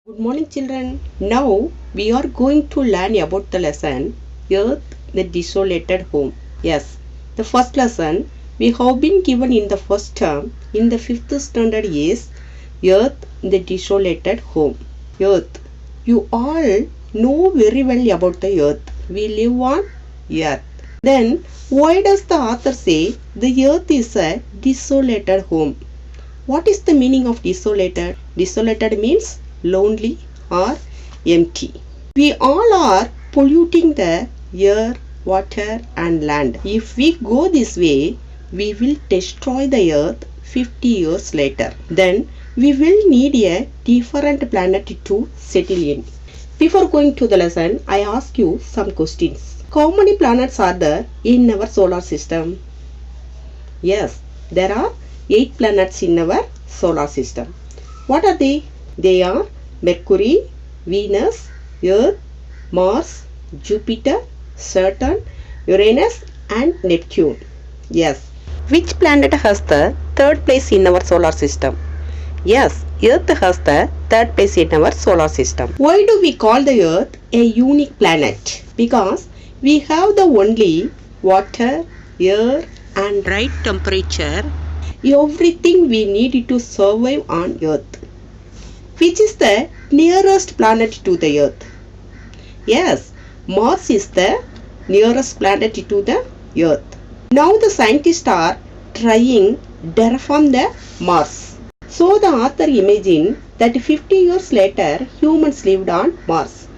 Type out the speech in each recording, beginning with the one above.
Good morning children. Now we are going to learn about the lesson Earth the Desolated Home. Yes, the first lesson we have been given in the first term in the 5th standard is Earth the Desolated Home. Earth. You all know very well about the Earth. We live on Earth. Then why does the author say the Earth is a desolated home? What is the meaning of desolated? Desolated means lonely or empty. We all are polluting the air, water and land. If we go this way, we will destroy the earth 50 years later. Then we will need a different planet to settle in. Before going to the lesson, I ask you some questions. How many planets are there in our solar system? Yes, there are 8 planets in our solar system. What are they? They are Mercury, Venus, Earth, Mars, Jupiter, Saturn, Uranus and Neptune. Yes. Which planet has the third place in our solar system? Yes, Earth has the third place in our solar system. Why do we call the Earth a unique planet? Because we have the only water, air and right temperature, everything we need to survive on Earth. Which is the nearest planet to the Earth? Yes, Mars is the nearest planet to the Earth. Now the scientists are trying to terraform the Mars. So the author imagined that 50 years later humans lived on Mars.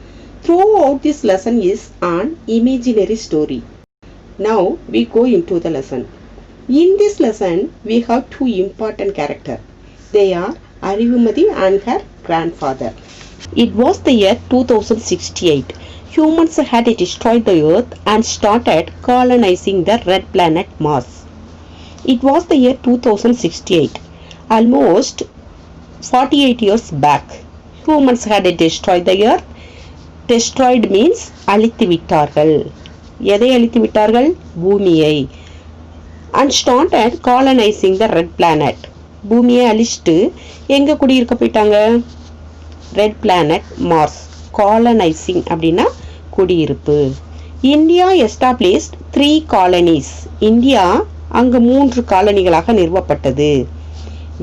Throughout this lesson is an imaginary story. Now we go into the lesson. In this lesson we have two important characters. They are Arivumadi and her grandfather. It was the year 2068. Humans had destroyed the earth and started colonizing the red planet Mars. It was the year 2068. Almost 48 years back. Humans had destroyed the earth. Destroyed means அழித்து விட்டார்கள். எதை அழித்து விட்டார்கள்? பூமியை. And started colonizing the red planet. பூமியை அழிச்சிட்டு எங்க குடியிருக்க போயிட்டாங்க? Red planet Mars. காலனைசிங் அப்படின்னா குடியிருப்பு. India established 3 colonies. இந்தியா அங்கு 3 காலனிகளாக நிறுவப்பட்டது.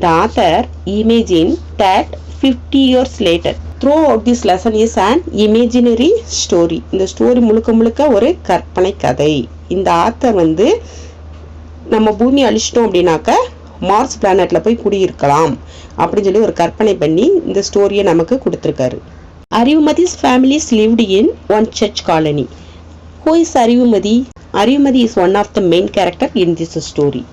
The author imagined that 50 years later. Throughout this lesson is an imaginary story. இந்த ஸ்டோரி முழுக்க ஒரு கற்பனை கதை. இந்த ஆத்தர் நம்ம பூமி அழிச்சிட்டோம் அப்படின்னாக்க மார்ஸ் பிளானட்ல போய் குடியிருக்கலாம் அப்படின்னு சொல்லி ஒரு கற்பனை பண்ணி இந்த ஸ்டோரியை நமக்கு கொடுத்திருக்காரு. Arivumadi's families lived in one church colony. Who is Arivumadi? Arivumadi is one of the main character in this story.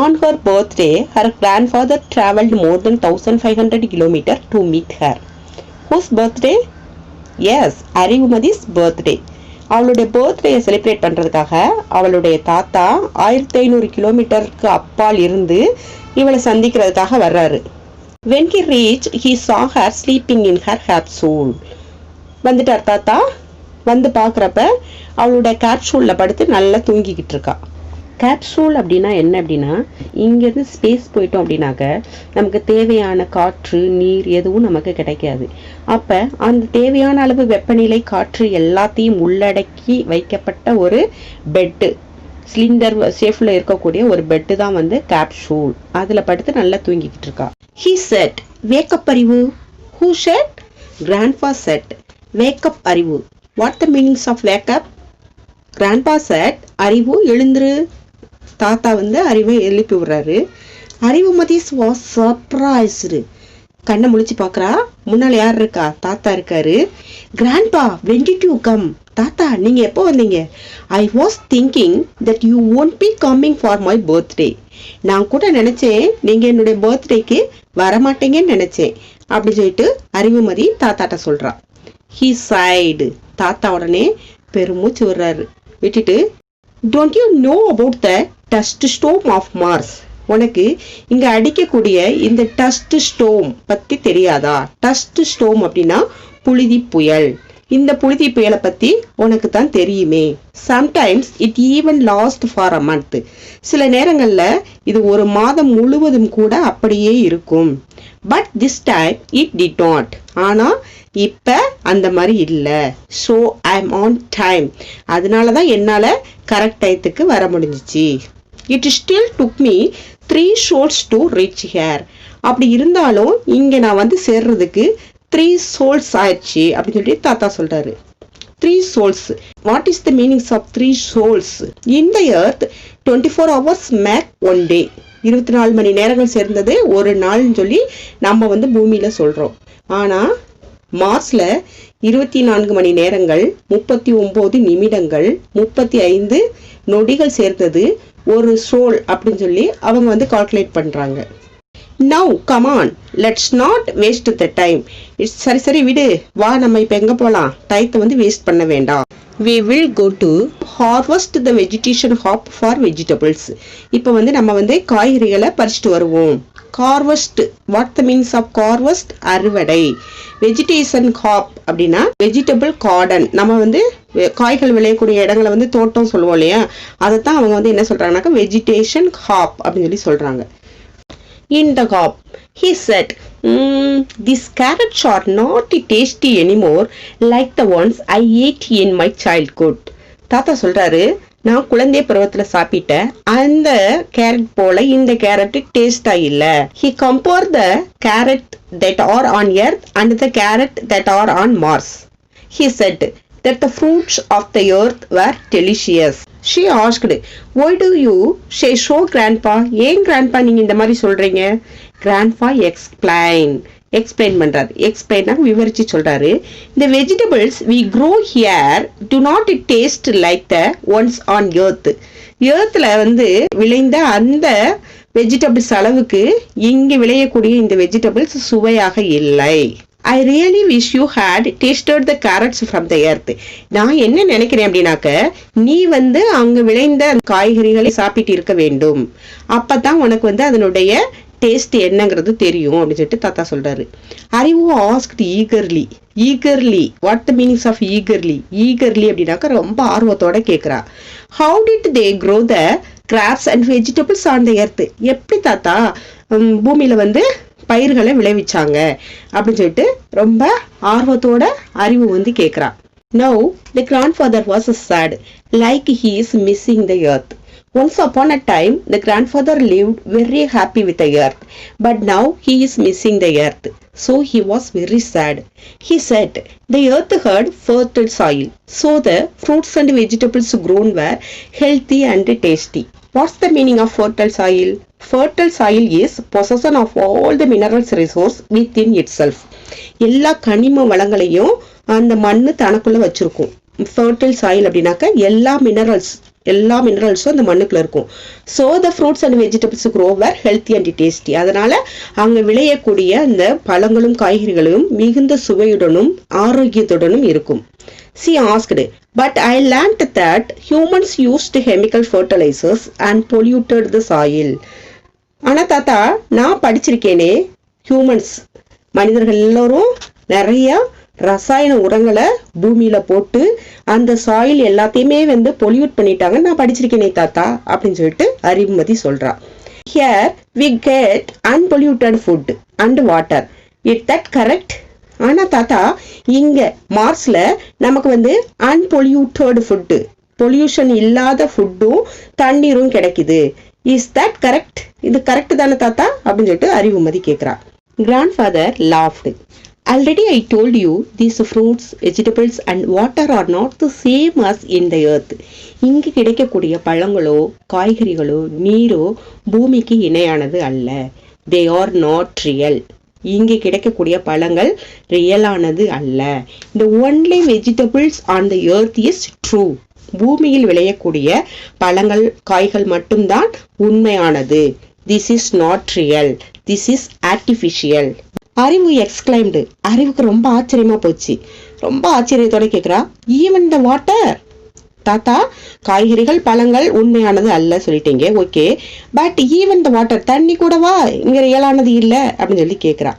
On her birthday, her grandfather traveled more than 1500 kilometers to meet her. Whose birthday? Yes, Arivumadi's birthday. அவளுடைய பர்த்டேயை celebrate பண்ணுறதுக்காக அவளுடைய தாத்தா 1500 கிலோமீட்டருக்கு அப்பால் இருந்து இவளை சந்திக்கிறதுக்காக வர்றாரு. When he reached, he saw her sleeping in her capsule. வந்துட்டார் தாத்தா. வந்து பார்க்குறப்ப அவளுடைய கேப்சூலில் படுத்து நல்லா தூங்கிக்கிட்டு இருக்கா. கேப்சூல் அப்படின்னா என்ன அப்படின்னா, இங்கேருந்து ஸ்பேஸ் போயிட்டோம் அப்படின்னாக்க நமக்கு தேவையான காற்று நீர் எதுவும் நமக்கு கிடைக்காது. அப்போ அந்த தேவையான அளவு வெப்பநிலை காற்று எல்லாத்தையும் உள்ளடக்கி வைக்கப்பட்ட ஒரு பெட்டு, சிலிண்டர் ஷேஃப்ல இருக்கக்கூடிய ஒரு பெட்டு தான் கேப்சூல். அதில் படுத்து நல்லா தூங்கிக்கிட்டு இருக்கா. He said, wake up Arivu. Who said? Grandpa said, wake up Arivu. What the meanings of wake up? Grandpa said, Arivu எழுந்துரு. தாத்தா அறிவை எழுப்பி விடுறாரு. Arivumadi was surprised. கண்ணை முழிச்சு பார்க்கறா. முன்னால யார் இருக்கா? தாத்தா இருக்காரு. Grandpa, when did you come? தாத்தா நீங்க எப்போ வந்தீங்க? I was thinking that you won't be coming for my birthday. நான் கூட நினைச்சேன் நீங்க என்னுடைய பர்த்டேக்கு வரமாட்டீங்கன்னு நினைச்சேன் அப்படி சொல்லிட்டு Arivumadi தாத்தாட்ட சொல்றா. He sighed. தாத்தா உடனே பெருமூச்சு விடுறாரு. விட்டுட்டு, don't you know about the dust storm of Mars? உனக்கு இங்க அடிக்கக்கூடிய இந்த டஸ்ட் ஸ்டோம் பத்தி தெரியாதா? டஸ்ட் ஸ்டோம் அப்படின்னா புழுதி புயல். இந்த புழுதி புயலை பத்தி உனக்கு தான் தெரியுமே. Sometimes it even last for a month. சில நேரங்கள்ல இது ஒரு மாதம் முழுவதும் கூட அப்படியே இருக்கும். But this time it did not. ஆனா இப்ப அந்த மாதிரி இல்ல. So I am on time. அதனாலதான் என்னால கரெக்ட் டயத்துக்கு வர முடிஞ்சிச்சு. It still took me 3 souls to reach here. அப்படி இருந்தாலும் இங்க நான் வந்து சேர்றதுக்கு 3 souls ஆயிடுச்சு அப்படின்னு சொல்லி தாத்தா சொல்றாரு. 3 souls. What is the meanings of 3 souls? In the earth 24 hours make one day. 24 மணி நேரங்கள் சேர்ந்தது ஒரு நாள்னு சொல்லி நம்ம வந்து பூமியில சொல்றோம். ஆனா மார்ஸ்ல 24 மணி நேரங்கள் 39 நிமிடங்கள் 35 நொடிகள் சேர்த்தது ஒரு சோல் அப்படின்னு சொல்லி அவங்க வந்து கால்குலேட் பண்றாங்க. Now come on, let's not waste the time. சரி விடு, வா நம்ம இப்ப எங்க போலாம், டைத்தை வந்து வேஸ்ட் பண்ண வேண்டாம். We will go to harvest the vegetation hop for vegetables. இப்போ வந்து நம்ம வந்து காய்கறிகளை பறிச்சுட்டு வருவோம். Harvest, what the means of harvest? அறுவடை. வெஜிடேஷன் ஹாப் அப்படின்னா வெஜிடபிள் கார்டன். நம்ம வந்து காய்கள் விளையக்கூடிய இடங்களை வந்து தோட்டம் சொல்லுவோம் இல்லையா, அதைத்தான் அவங்க வந்து என்ன சொல்றாங்கன்னாக்கா வெஜிடேஷன் ஹாப் அப்படின்னு சொல்லி சொல்றாங்க. In the hop, he said, these carrots are not tasty anymore like the ones I ate in my childhood. தாத்தா சொல்றாரு, நான் குழந்தை பருவத்துல சாப்பிட்ட அந்த கேரட் போல இந்த கேரட் டேஸ்டா இல்ல. He compared the carrot that are on earth and the carrot that are on Mars. He said that the fruits of the earth were delicious. She asked, why do you say so, grandpa? ஏன் grandpa நீங்க இந்த மாதிரி சொல்றீங்க? Grandpa explain பண்றாரு. explain விவரிச்சு சொல்றாரு. The vegetables we grow here do not taste like the ones on earth. earthல வந்து விளைந்த அந்த வெஜிடபிள்ஸ் அளவுக்கு இங்க விளையக்கூடிய இந்த வெஜிடபிள்ஸ் சுவையாக இல்லை. I really wish you had tasted the carrots from the earth. நான் என்ன நினைக்கிறேன் அப்படின்னாக்க, நீ வந்து அங்க விளைந்த காய்கறிகளை சாப்பிட்டு இருக்க வேண்டும். அப்பதான் உனக்கு வந்து அதனுடைய டேஸ்ட் என்னங்கிறது தெரியும் அப்படின்னு சொல்லிட்டு தாத்தா சொல்றாரு. Arivu asked eagerly. What the meanings of eagerly அப்படின்னாக்க ரொம்ப ஆர்வத்தோட கேட்கிறா. How did they grow the crops and vegetables on the earth? எப்படி தாத்தா பூமியில வந்து பயிர்களை விளைவிச்சாங்க அப்படின்னு சொல்லிட்டு ரொம்ப ஆர்வத்தோட அறிவு வந்து கேக்குறா. Now the grandfather was sad, like he is missing the earth. Once upon a time the grandfather lived very happy with the earth, but now he is missing the earth, so he was very sad. He said the earth had fertile soil, so the fruits and vegetables grown were healthy and tasty. What's the meaning of fertile soil? Fertile soil is possession of all the minerals resource within itself. எல்லா கனிம வளங்களையும் அந்த மண்ணு தனக்குள்ள வச்சிருக்கும். fertile soil அப்படின்னாக்க எல்லா மினரல்ஸும் அந்த மண்ணுக்குள்ள இருக்கும். So the fruits and vegetables grow were healthy and tasty. அதனால அங்க விளையக்கூடிய அந்த பழங்களும் காய்கறிகளும் மிகுந்த சுவையுடனும் ஆரோக்கியத்துடனும் இருக்கும். She asked, but I learnt that humans used chemical fertilizers and polluted the soil. ஆனா தாத்தா, நான் படிச்சிருக்கேனே, ஹியூமன்ஸ் மனிதர்கள் எல்லோரும் நிறைய ரசாயன உரங்களை பூமியில போட்டு அந்த சாயில் எல்லாத்தையுமே வந்து பொல்யூட் பண்ணிட்டாங்க, நான் படிச்சிருக்கேனே தாத்தா அப்படின்னு சொல்லிட்டு அறிவுமதி சொல்றா. Here we get unpolluted food and water. Is that correct? ஆனா தாத்தா, இங்க மார்ஸ்ல நமக்கு வந்து அன்பொல்யூட்டட் ஃபுட்டு, பொல்யூஷன் இல்லாத ஃபுட்டும் தண்ணீரும் கிடைக்குது. Is that correct? இது கரெக்ட் தானே தாத்தா அப்படின்னு சொல்லிட்டு அறிவுமதி கேட்கிறா. Grandfather loft. Already I told you these fruits, vegetables and water are not the same as in the earth. இங்கு கிடைக்கக்கூடிய பழங்களோ காய்கறிகளோ நீரோ பூமிக்கு இணையானது அல்ல. They are not real. இங்கே கிடைக்கக்கூடிய பழங்கள் ரியலானது அல்ல. The only vegetables on the earth is true. பூமியில் விளையக்கூடிய பழங்கள் காய்கள் மட்டும்தான் உண்மையானது. This is not real. This is artificial. அறிவு எக்ஸ்கிளைம்டு. அறிவுக்கு ரொம்ப ஆச்சரியமா போச்சு. ரொம்ப ஆச்சரியத்தோட கேக்குறா, ஈவன் த வாட்டர்? தாத்தா, காய்கறிகள் பழங்கள் உண்மையானது அல்ல சொல்லிட்டீங்க, okay, but even the water, தண்ணி கூடவா இங்க ரியலானது இல்ல அப்படின்னு சொல்லி கேக்குறா.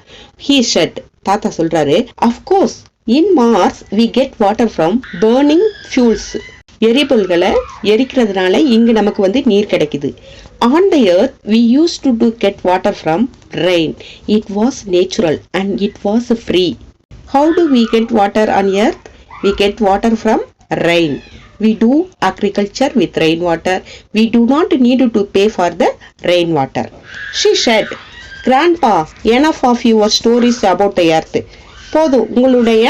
He shut. தாத்தா சொல்றாரு, of course In Mars, we get water from burning fuels. எரிபொருள்களை எரிக்கிறதுனால இங்கு நமக்கு வந்து நீர் கிடைக்குது. On the earth, we used to get water from rain. It was natural and it was free. How do we get water on earth? We get water from rain. We do agriculture with rainwater. We do not need to pay for the rainwater. She said, Grandpa, enough of your stories about the earth. போதும் உங்களுடைய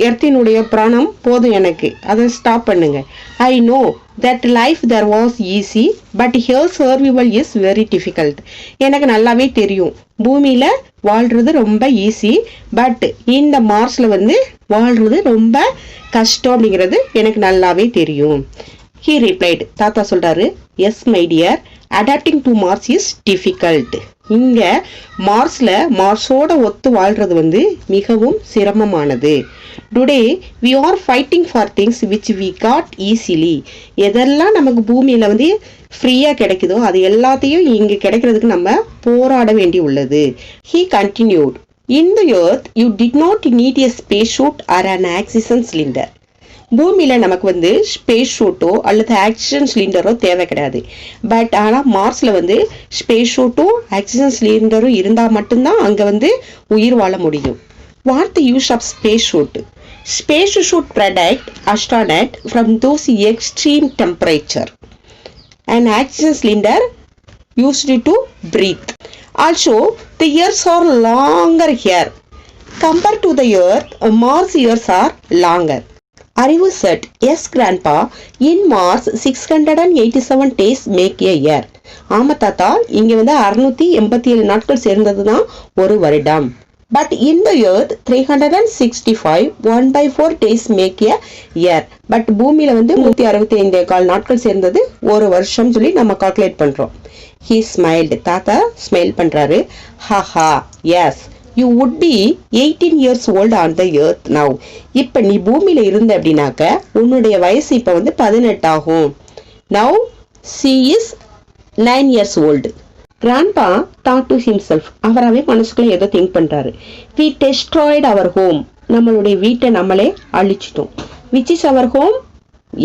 எர்த்தினுடைய பிராணம் போதும் எனக்கு அதை stop பண்ணுங்க. I know that life there was easy but here survival is very difficult. எனக்கு நல்லாவே தெரியும் பூமியில் வாழ்கிறது ரொம்ப ஈஸி, பட் இந்த மார்ஸில் வந்து வாழ்கிறது ரொம்ப கஷ்டம் அப்படிங்கிறது எனக்கு நல்லாவே தெரியும். ஹீ ரிப்ளைட், தாத்தா சொல்கிறாரு, yes my dear, adapting to Mars is difficult. இங்கே மார்ஸோட ஒத்து வாழ்கிறது வந்து மிகவும் சிரமமானது. Today we are fighting for things which we got easily. எதெல்லாம் நமக்கு பூமியில் வந்து ஃப்ரீயாக கிடைக்குதோ அது எல்லாத்தையும் இங்கே கிடைக்கிறதுக்கு நம்ம போராட வேண்டி உள்ளது. He continued, in the earth you did not need a space suit or an oxygen cylinder. பூமியில் நமக்கு வந்து ஸ்பேஸ் ஷூட்டோ அல்லது ஆக்சிஜன் சிலிண்டரோ தேவை கிடையாது. பட் ஆனால் மார்ஸில் வந்து ஸ்பேஸ் ஷூட்டோ ஆக்சிஜன் சிலிண்டரும் இருந்தால் மட்டும்தான் அங்கே வந்து உயிர் வாழ முடியும். What the use of space suit? Space should protect astronaut from those extreme temperature. An oxygen cylinder used to breathe. Also, the years are longer here. Compared to the Earth, Mars years are longer. Arivu said, yes grandpa, in Mars 687 days make a year. ஆமா தாத்தா, இங்கே வந்து 687 நாட்கள் சேர்ந்தது தான் ஒரு வருடம். But in the earth 365 1/4 days make a year. But பூமியில வந்து 365 நாட்கள் சேர்ந்தது ஒரு வருஷம் சொல்லி நம்ம கால்குலேட் பண்றோம். He smiled. தாத்தா ஸ்மைல் பண்றாரு. Haha, yes, you would be 18 years old on the earth now. இப்ப நீ பூமியில இருந்த அப்படின்னாக்க உன்னுடைய வயசு இப்ப வந்து 18 ஆகும். Now she is 9 years old. Grandpa thought to himself. அவராகவே மனசுக்குள்ள ஏதோ திங்க் பண்றாரு. We destroyed our home. நம்மளுடைய வீட்டை நம்மளே அழிச்சிட்டோம். Which is our home?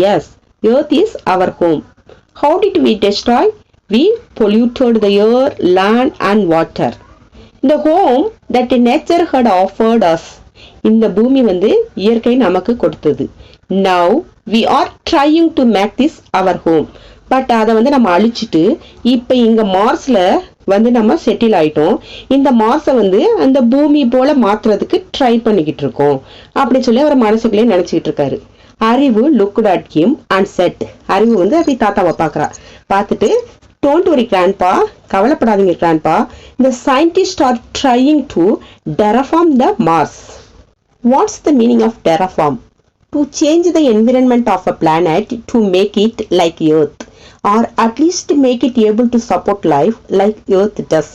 Yes, earth is our home. How did we destroy? We polluted the air, land and water. The home that nature had offered us. இந்த பூமி வந்து இயற்கை நமக்கு கொடுத்தது. Now we are trying to make this our home. But அதை வந்து நம்ம அழிச்சிட்டு இப்போ இங்கே மார்ஸில் வந்து நம்ம செட்டில் ஆயிட்டோம். இந்த மார்ஸை வந்து அந்த பூமி போல மாற்றுறதுக்கு ட்ரை பண்ணிக்கிட்டு இருக்கோம் அப்படின்னு சொல்லி அவர் மனசுக்குள்ளே நினச்சிக்கிட்டு இருக்காரு. அறிவு looked at him and set. அறிவு வந்து அப்படி தாத்தாவை பார்த்துட்டு, டோன்ட் வரி கிராண்ட்பா, கவலைப்படாதீங்க கிராண்ட்பா, இந்த scientist are trying to terraform the Mars. What's the meaning of terraform? To change the environment of a planet to make it like Earth, or at least make it able to support life like Earth does.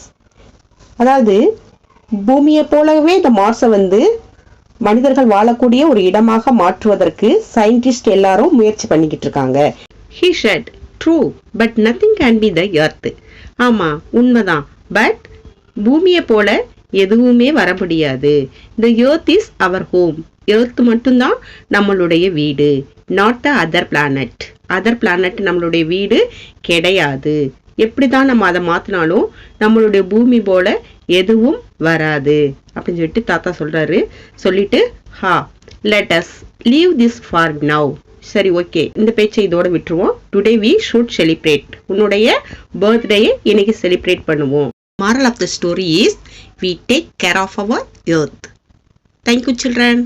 அதாவது பூமியை போலவே இந்த மார்ஸை வந்து மனிதர்கள் வாழக்கூடிய ஒரு இடமாக மாற்றுவதற்கு சயின்டிஸ்ட் எல்லாரும் முயற்சி பண்ணிக்கிட்டு இருக்காங்க. He said, true, but nothing can be the Earth. ஆமா, உண்மைதான், பட் பூமியை போல எதுவுமே வர முடியாது. The Earth is our home. Earth மட்டும்தான் நம்மளுடைய வீடு. Not the other planet. Other planet நம்மளுடைய வீடு கிடையாது. எப்படி தான் நம்ம அதை மாற்றினாலும் நம்மளுடைய பூமி போல எதுவும் வராது அப்படின்னு சொல்லிட்டு தாத்தா சொல்கிறாரு. சொல்லிட்டு let us leave this for now. சரி, ஓகே, இந்த பேச்சை இதோட விட்டுருவோம். Today we should celebrate. உன்னுடைய பர்த்டேயை இன்னைக்கு செலிப்ரேட் பண்ணுவோம். Moral of the story is we take care of our earth. Thank you, children.